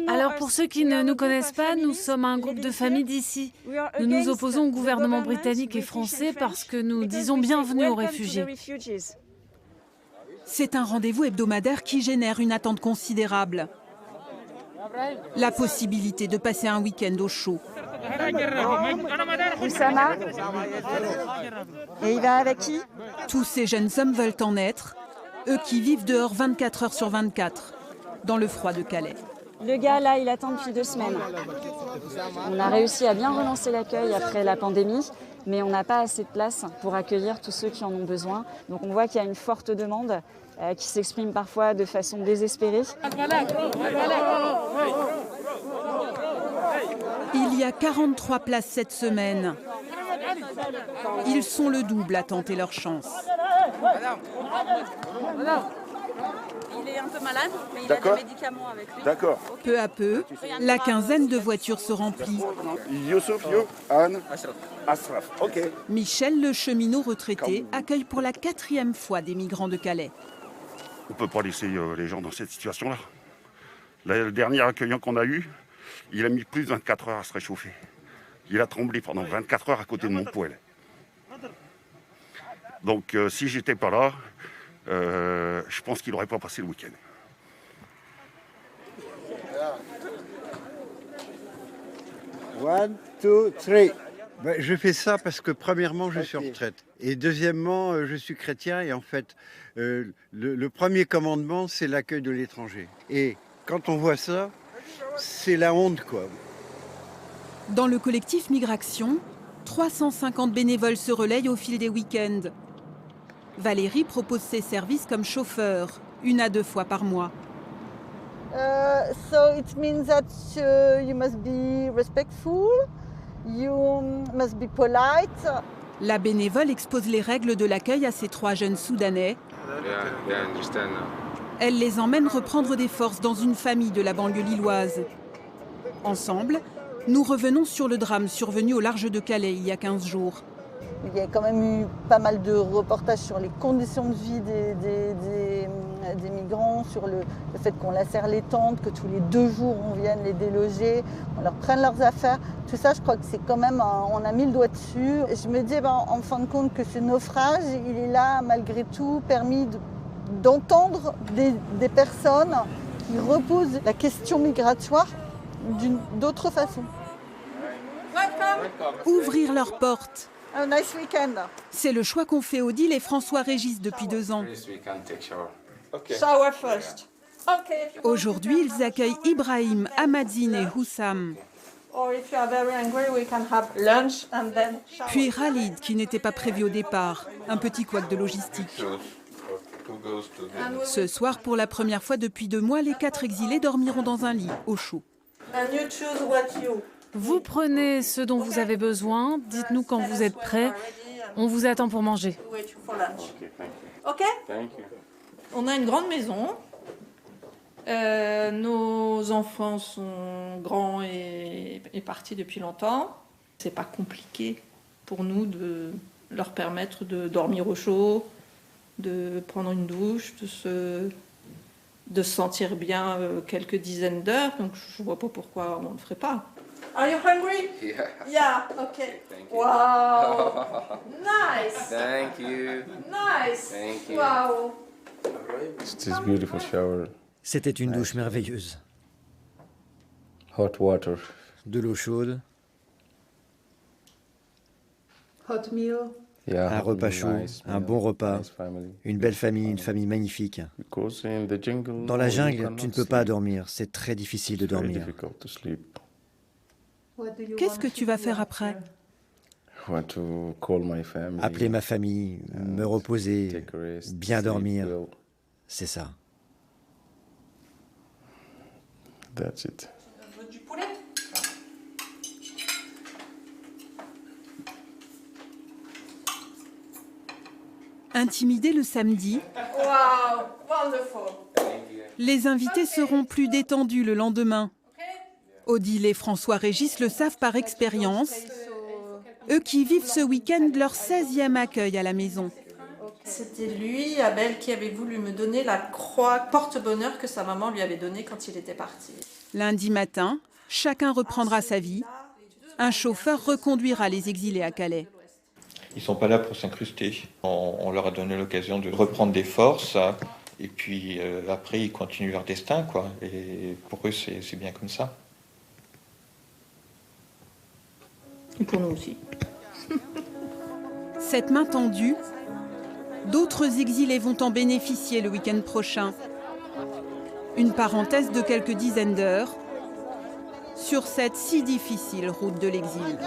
Alors pour ceux qui ne nous connaissent pas, nous sommes un groupe de familles d'ici. Nous nous opposons au gouvernement britannique et français parce que nous disons bienvenue aux réfugiés. C'est un rendez-vous hebdomadaire qui génère une attente considérable. La possibilité de passer un week-end au chaud. Oussama. Et il va avec qui? Tous ces jeunes hommes veulent en être, eux qui vivent dehors 24 heures sur 24, dans le froid de Calais. Le gars là, il attend depuis 2 semaines. On a réussi à bien relancer l'accueil après la pandémie, mais on n'a pas assez de place pour accueillir tous ceux qui en ont besoin. Donc on voit qu'il y a une forte demande qui s'exprime parfois de façon désespérée. Il y a 43 places cette semaine. Ils sont le double à tenter leur chance. Il est un peu malade, mais il a des médicaments avec lui. D'accord. Peu à peu, la quinzaine de voitures se remplit. Youssouf, Anne, Ashraf. Ok. Michel, le cheminot retraité, accueille pour la 4e fois des migrants de Calais. On ne peut pas laisser les gens dans cette situation-là. Le dernier accueillant qu'on a eu, il a mis plus de 24 heures à se réchauffer. Il a tremblé pendant 24 heures à côté de mon poêle. Donc si j'étais pas là, je pense qu'il n'aurait pas passé le week-end. One, two, three. Je fais ça parce que premièrement, je suis en retraite. Et deuxièmement, je suis chrétien et en fait, le premier commandement, c'est l'accueil de l'étranger. Et quand on voit ça, c'est la honte, quoi. Dans le collectif Migration, 350 bénévoles se relayent au fil des week-ends. Valérie propose ses services comme chauffeur, 1 à 2 fois par mois. So it means that you must be respectful, you must be polite. La bénévole expose les règles de l'accueil à ces 3 jeunes Soudanais. Elle les emmène reprendre des forces dans une famille de la banlieue lilloise. Ensemble, nous revenons sur le drame survenu au large de Calais il y a 15 jours. Il y a quand même eu pas mal de reportages sur les conditions de vie des migrants, sur le fait qu'on lacère les tentes, que tous les 2 jours on vienne les déloger, on leur prenne leurs affaires. Tout ça, je crois que c'est quand même, on a mis le doigt dessus. Et je me dis en fin de compte que ce naufrage, il est là malgré tout permis d'entendre des personnes qui reposent la question migratoire d'autre façon. Ouvrir leurs portes. A nice weekend. C'est le choix qu'ont fait Odile et François-Régis depuis 2 ans. Shower first. Aujourd'hui, ils accueillent Ibrahim, Ahmadzine et Houssam. Puis Khalid, qui n'était pas prévu au départ. Un petit couac de logistique. Ce soir, pour la première fois depuis 2 mois, les 4 exilés dormiront dans un lit, au chaud. Vous prenez ce dont vous avez besoin, dites-nous quand vous êtes prêts, on vous attend pour manger. Ok. On a une grande maison. Nos enfants sont grands et partis depuis longtemps. C'est pas compliqué pour nous de leur permettre de dormir au chaud, de prendre une douche, de se sentir bien quelques dizaines d'heures. Donc je vois pas pourquoi on ne le ferait pas. Are you hungry? Yeah. Okay. Thank you. Wow. Nice. Thank you. Nice. Thank you. Wow. It's this beautiful shower. C'était une douche merveilleuse. Hot water. De l'eau chaude. Hot meal. Yeah, Un repas chaud, nice un meal, bon repas, nice family. une belle famille, une famille magnifique. Because in the jungle, Dans la you jungle, cannot tu ne peux pas sleep. dormir, c'est très difficile de It's very dormir. difficult to sleep. Qu'est-ce que tu vas faire après? I want to call my family, Appeler ma famille, me reposer, take a rest, bien sleep dormir, well. c'est ça. That's it. Du poulet. Intimidés le samedi, Wow. Wonderful. les invités seront plus détendus le lendemain. Odile et François-Régis le savent par expérience. Eux qui vivent ce week-end leur 16e accueil à la maison. C'était lui, Abel, qui avait voulu me donner la croix porte-bonheur que sa maman lui avait donnée quand il était parti. Lundi matin, chacun reprendra sa vie. Un chauffeur reconduira les exilés à Calais. Ils ne sont pas là pour s'incruster. On leur a donné l'occasion de reprendre des forces. Et puis après, ils continuent leur destin, quoi. Et pour eux, c'est bien comme ça. Et pour nous aussi. Cette main tendue, d'autres exilés vont en bénéficier le week-end prochain. Une parenthèse de quelques dizaines d'heures sur cette si difficile route de l'exil.